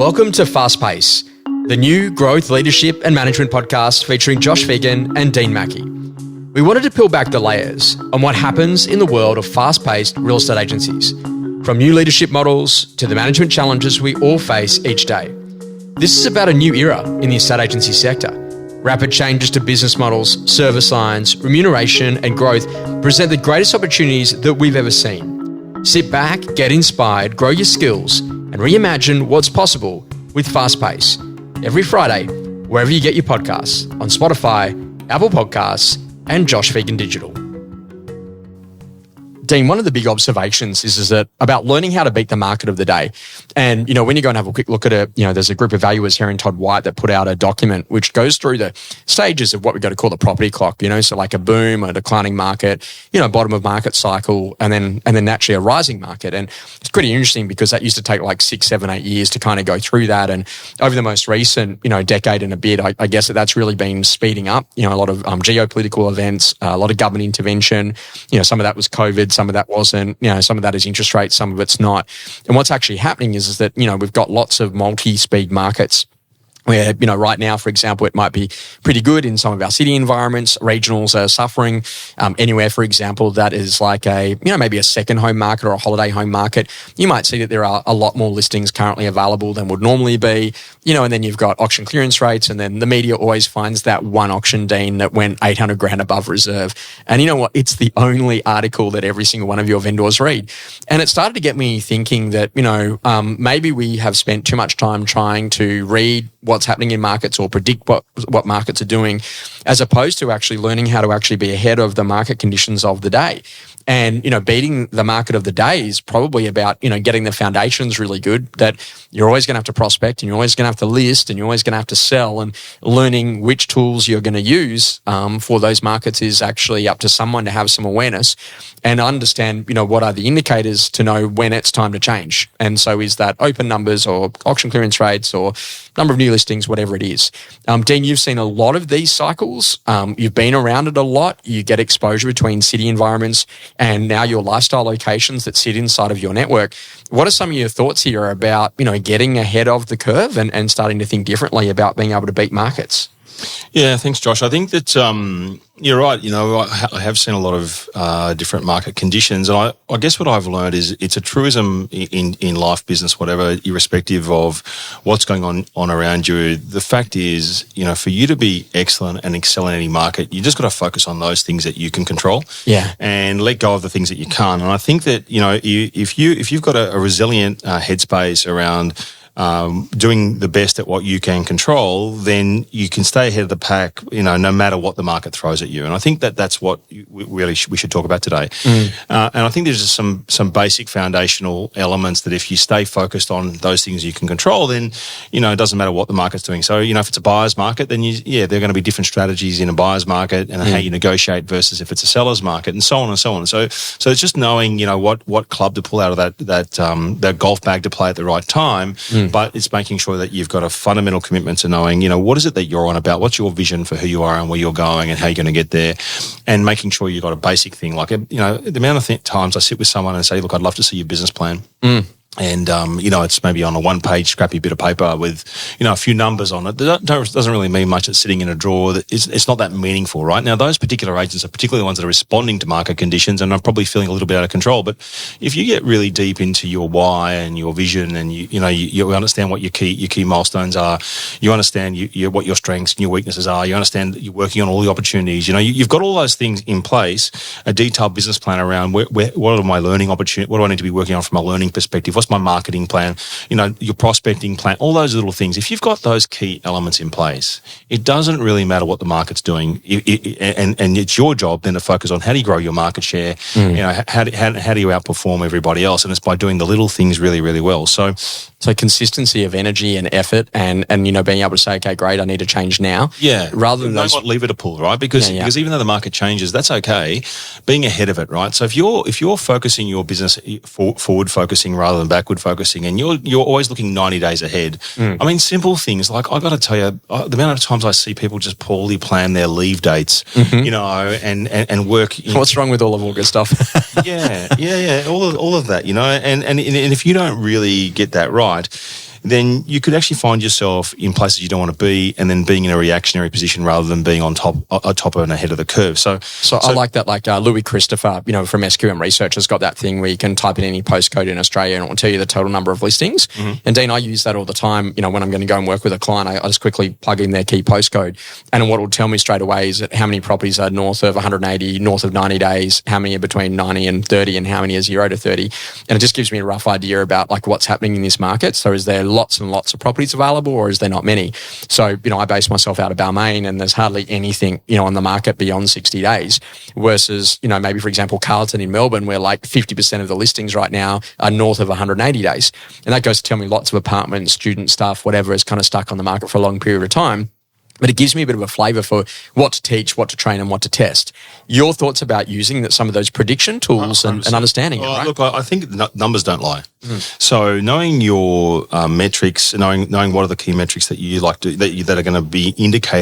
Welcome to Fast Pace, the new growth, leadership and management podcast featuring Josh Phegan and Dean Mackie. We wanted to peel back the layers on what happens in the world of fast-paced real estate agencies, from new leadership models to the management challenges we all face each day. This is about a new era in the estate agency sector. Rapid changes to business models, service lines, remuneration and growth present the greatest opportunities that we've ever seen. Sit back, get inspired, grow your skills and reimagine what's possible with Fast Pace. Every Friday, wherever you get your podcasts, on Spotify, Apple Podcasts and Josh Phegan Digital. Dean, one of the big observations is that about learning how to beat the market of the day. And, when you go and have a quick look at it, there's a group of valuers here in Todd White that put out a document which goes through the stages of what we go to call the property clock, so like a boom, a declining market, bottom of market cycle, and then naturally a rising market. And it's pretty interesting because that used to take like 6, 7, 8 years to kind of go through that. And over the most recent, decade and a bit, I guess that's really been speeding up, a lot of geopolitical events, a lot of government intervention, some of that was COVID, some of that wasn't, some of that is interest rates, some of it's not. And what's actually happening is that, we've got lots of multi-speed markets where, right now, for example, it might be pretty good in some of our city environments. Regionals are suffering. Anywhere, for example, that is like a, maybe a second home market or a holiday home market. You might see that there are a lot more listings currently available than would normally be, and then you've got auction clearance rates. And then the media always finds that one auction, Dean, that went 800 grand above reserve. And you know what? It's the only article that every single one of your vendors read. And it started to get me thinking that, maybe we have spent too much time trying to read what's happening in markets or predict what markets are doing, as opposed to actually learning how to actually be ahead of the market conditions of the day. And, beating the market of the day is probably about, getting the foundations really good, that you're always going to have to prospect and you're always going to have to list and you're always going to have to sell, and learning which tools you're going to use for those markets is actually up to someone to have some awareness and understand, what are the indicators to know when it's time to change. And so is that open numbers or auction clearance rates or number of new listings, whatever it is. Dean, you've seen a lot of these cycles. You've been around it a lot. You get exposure between city environments and now your lifestyle locations that sit inside of your network. What are some of your thoughts here about, getting ahead of the curve and starting to think differently about being able to beat markets? Yeah, thanks, Josh. I think that you're right. I have seen a lot of different market conditions. And I guess what I've learned is it's a truism in life, business, whatever, irrespective of what's going on around you. The fact is, for you to be excellent and excel in any market, you just got to focus on those things that you can control, and let go of the things that you can't. And I think that, if you've got a resilient headspace around doing the best at what you can control, then you can stay ahead of the pack, no matter what the market throws at you. And I think that that's what we should talk about today. And I think there's just some basic foundational elements that if you stay focused on those things you can control, then, it doesn't matter what the market's doing. So, if it's a buyer's market, then there are going to be different strategies in a buyer's market and how you negotiate versus if it's a seller's market and so on and so on. So it's just knowing, what club to pull out of that golf bag to play at the right time. But it's making sure that you've got a fundamental commitment to knowing, what is it that you're on about? What's your vision for who you are and where you're going and how you're going to get there? And making sure you've got a basic thing. Like, the amount of times I sit with someone and say, look, I'd love to see your business plan. And, it's maybe on a one-page scrappy bit of paper with, a few numbers on it. Doesn't really mean much. It's sitting in a drawer. It's not that meaningful, right? Now, those particular agents are particularly the ones that are responding to market conditions and are probably feeling a little bit out of control. But if you get really deep into your why and your vision and you understand what your key milestones are, you understand what your strengths and your weaknesses are, you understand that you're working on all the opportunities, you've got all those things in place, a detailed business plan around what are my learning opportunities, what do I need to be working on from a learning perspective, what's my marketing plan, your prospecting plan, all those little things. If you've got those key elements in place, it doesn't really matter what the market's doing. And it's your job then to focus on how do you grow your market share, how do you outperform everybody else? And it's by doing the little things really, really well. So consistency of energy and effort and being able to say, okay, great, I need to change now. Yeah. Rather than not leave it a pull, right? Because even though the market changes, that's okay. Being ahead of it, right? So if you're focusing your business forward focusing rather than backward focusing, and you're always looking 90 days ahead. I mean, simple things like I got to tell you, the amount of times I see people just poorly plan their leave dates, and work. What's wrong with all of August stuff? yeah, all of that, and if you don't really get that right, then you could actually find yourself in places you don't want to be, and then being in a reactionary position rather than being on top and ahead of the curve. So I like that. Like Louis Christopher, from SQM Research, has got that thing where you can type in any postcode in Australia and it will tell you the total number of listings. And Dean, I use that all the time. When I'm going to go and work with a client, I just quickly plug in their key postcode, and what it will tell me straight away is that how many properties are north of 180, north of 90 days, how many are between 90 and 30, and how many are 0 to 30. And it just gives me a rough idea about like what's happening in this market. So is there lots and lots of properties available, or is there not many? So, I base myself out of Balmain, and there's hardly anything, on the market beyond 60 days versus, maybe for example, Carlton in Melbourne, where like 50% of the listings right now are north of 180 days. And that goes to tell me lots of apartments, student stuff, whatever is kind of stuck on the market for a long period of time. But it gives me a bit of a flavour for what to teach, what to train, and what to test. Your thoughts about using some of those prediction tools and understanding it, right? Look, I think numbers don't lie. So knowing your metrics, knowing what are the key metrics that you like to that are going to be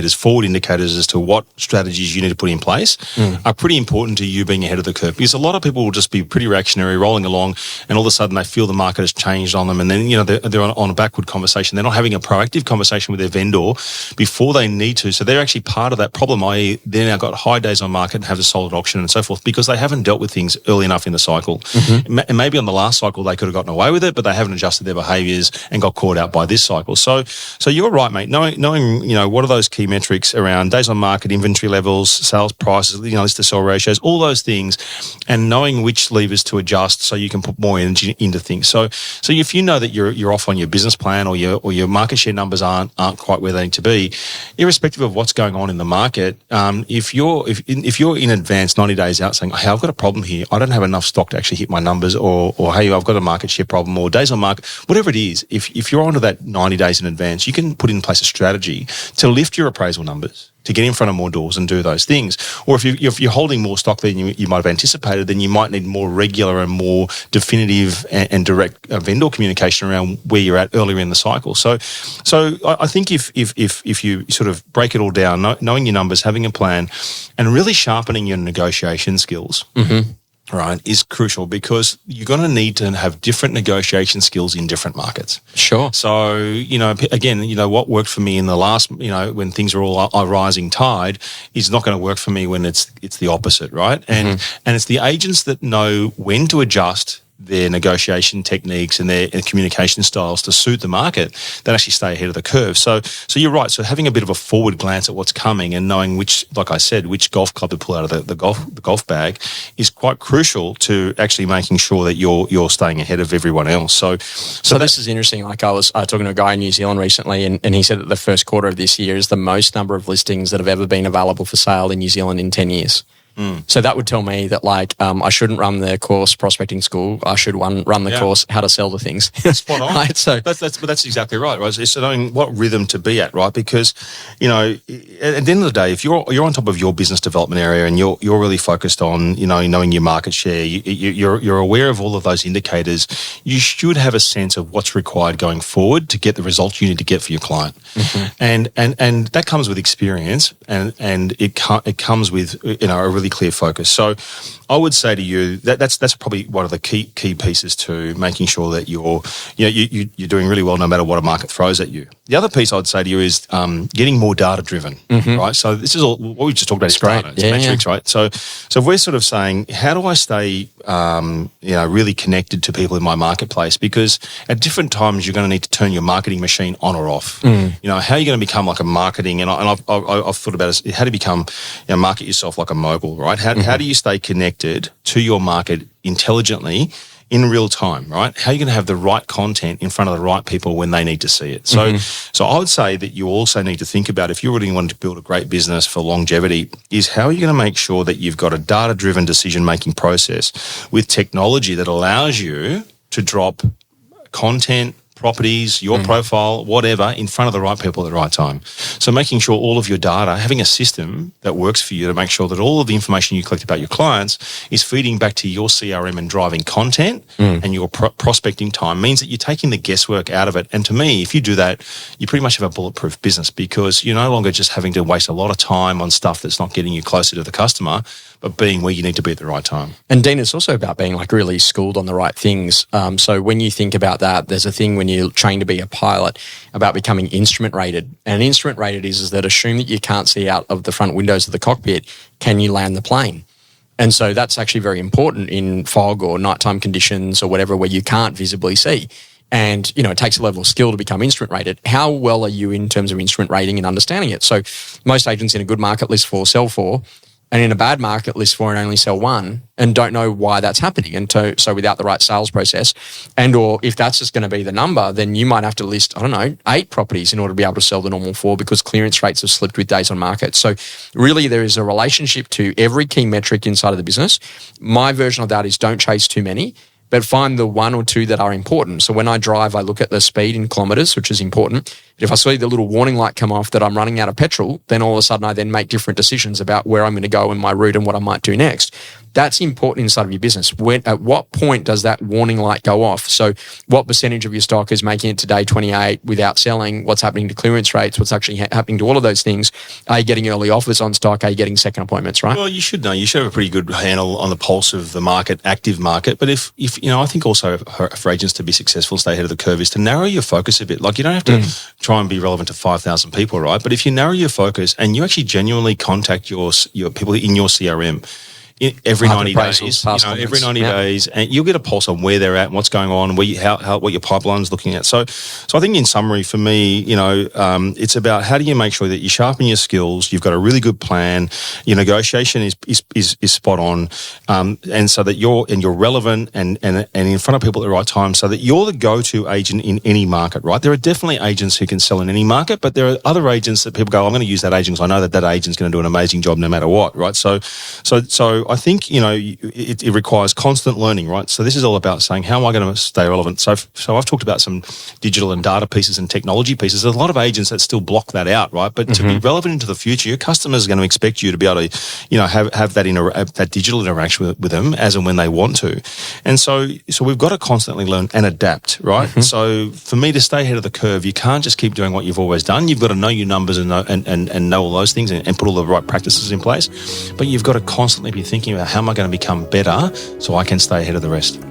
forward indicators as to what strategies you need to put in place, are pretty important to you being ahead of the curve. Because a lot of people will just be pretty reactionary, rolling along, and all of a sudden they feel the market has changed on them, and then they're on a backward conversation. They're not having a proactive conversation with their vendor before they need to. So they're actually part of that problem, i.e. they're now got high days on market and have a solid auction and so forth because they haven't dealt with things early enough in the cycle. And maybe on the last cycle they could have gotten away with it, but they haven't adjusted their behaviours and got caught out by this cycle. So you're right, mate. Knowing what are those key metrics around days on market, inventory levels, sales prices, list to sell ratios, all those things, and knowing which levers to adjust so you can put more energy into things. So if you know that you're off on your business plan or your market share numbers aren't quite where they need to be, irrespective of what's going on in the market, if you're in advance 90 days out saying, hey, I've got a problem here, I don't have enough stock to actually hit my numbers, or hey, I've got a market share problem, or days on market, whatever it is, if you're onto that 90 days in advance, you can put in place a strategy to lift your appraisal numbers, to get in front of more doors and do those things. Or if you're holding more stock than you might have anticipated, then you might need more regular and more definitive and direct vendor communication around where you're at earlier in the cycle. So I think if you sort of break it all down, knowing your numbers, having a plan, and really sharpening your negotiation skills, right, is crucial, because you're going to need to have different negotiation skills in different markets. Sure. So, again, what worked for me in the last, when things are all a rising tide, is not going to work for me when it's the opposite, right? And it's the agents that know when to adjust their negotiation techniques and their communication styles to suit the market that actually stay ahead of the curve. So you're right. So having a bit of a forward glance at what's coming and knowing which golf club to pull out of the golf bag is quite crucial to actually making sure that you're staying ahead of everyone else. So this is interesting. Like I was talking to a guy in New Zealand recently, and he said that the first quarter of this year is the most number of listings that have ever been available for sale in New Zealand in 10 years. So that would tell me that I shouldn't run the course prospecting school. I should run the course how to sell the things. Spot on. Right? So that's exactly right. It's knowing what rhythm to be at, right? Because at the end of the day, if you're on top of your business development area and you're really focused on knowing your market share, you're aware of all of those indicators. You should have a sense of what's required going forward to get the results you need to get for your client, and that comes with experience, and it comes with a really clear focus. So I would say to you that's probably one of the key pieces to making sure that you're doing really well no matter what a market throws at you. The other piece I would say to you is getting more data driven, right? So this is all what we just talked about. Is data, it's metrics, right? So if we're sort of saying, how do I stay really connected to people in my marketplace? Because at different times you're going to need to turn your marketing machine on or off. How are you going to become like a marketing? And I've thought about it, how to become market yourself like a mogul, right? How do you stay connected to your market intelligently in real time, right? How are you going to have the right content in front of the right people when they need to see it? So I would say that you also need to think about, if you really want to build a great business for longevity, is how are you going to make sure that you've got a data-driven decision-making process with technology that allows you to drop content, properties, your profile, whatever, in front of the right people at the right time. So making sure all of your data, having a system that works for you to make sure that all of the information you collect about your clients is feeding back to your CRM and driving content and your prospecting time, means that you're taking the guesswork out of it. And to me, if you do that, you pretty much have a bulletproof business, because you're no longer just having to waste a lot of time on stuff that's not getting you closer to the customer, but being where you need to be at the right time. And Dean, it's also about being like really schooled on the right things. So when you think about that, there's a thing when you're trained to be a pilot about becoming instrument rated. And instrument rated is that assume that you can't see out of the front windows of the cockpit, can you land the plane? And so that's actually very important in fog or nighttime conditions or whatever where you can't visibly see. And, it takes a level of skill to become instrument rated. How well are you in terms of instrument rating and understanding it? So most agents in a good market list 4, sell 4, and in a bad market list 4 and only sell 1 and don't know why that's happening. And so without the right sales process and or if that's just going to be the number, then you might have to list, 8 properties in order to be able to sell the normal 4 because clearance rates have slipped with days on market. So really there is a relationship to every key metric inside of the business. My version of that is don't chase too many, but find the 1 or 2 that are important. So when I drive, I look at the speed in kilometres, which is important. If I see the little warning light come off that I'm running out of petrol, then all of a sudden I then make different decisions about where I'm going to go in my route and what I might do next. That's important inside of your business. At what point does that warning light go off? So what percentage of your stock is making it to day 28 without selling? What's happening to clearance rates? What's actually happening to all of those things? Are you getting early offers on stock? Are you getting second appointments, right? Well, you should know. You should have a pretty good handle on the pulse of the market, active market. But if I think also for agents to be successful, stay ahead of the curve is to narrow your focus a bit. Like you don't have to try and be relevant to 5,000 people, right? But if you narrow your focus and you actually genuinely contact your people in your CRM, every 90 days, every 90 days, and you'll get a pulse on where they're at and what's going on, what your pipeline's looking at. So I think in summary for me, it's about how do you make sure that you sharpen your skills, you've got a really good plan, your negotiation is spot on, and so that you're relevant and in front of people at the right time, so that you're the go-to agent in any market, right? There are definitely agents who can sell in any market, but there are other agents that people go, I'm going to use that agent because I know that agent's going to do an amazing job no matter what, right? So I think, it requires constant learning, right? So this is all about saying, how am I going to stay relevant? So I've talked about some digital and data pieces and technology pieces. There's a lot of agents that still block that out, right? But to be relevant into the future, your customers are going to expect you to be able to, have that digital interaction with them as and when they want to. And so we've got to constantly learn and adapt, right? So for me to stay ahead of the curve, you can't just keep doing what you've always done. You've got to know your numbers and know all those things and put all the right practices in place. But you've got to constantly be thinking about how am I going to become better so I can stay ahead of the rest.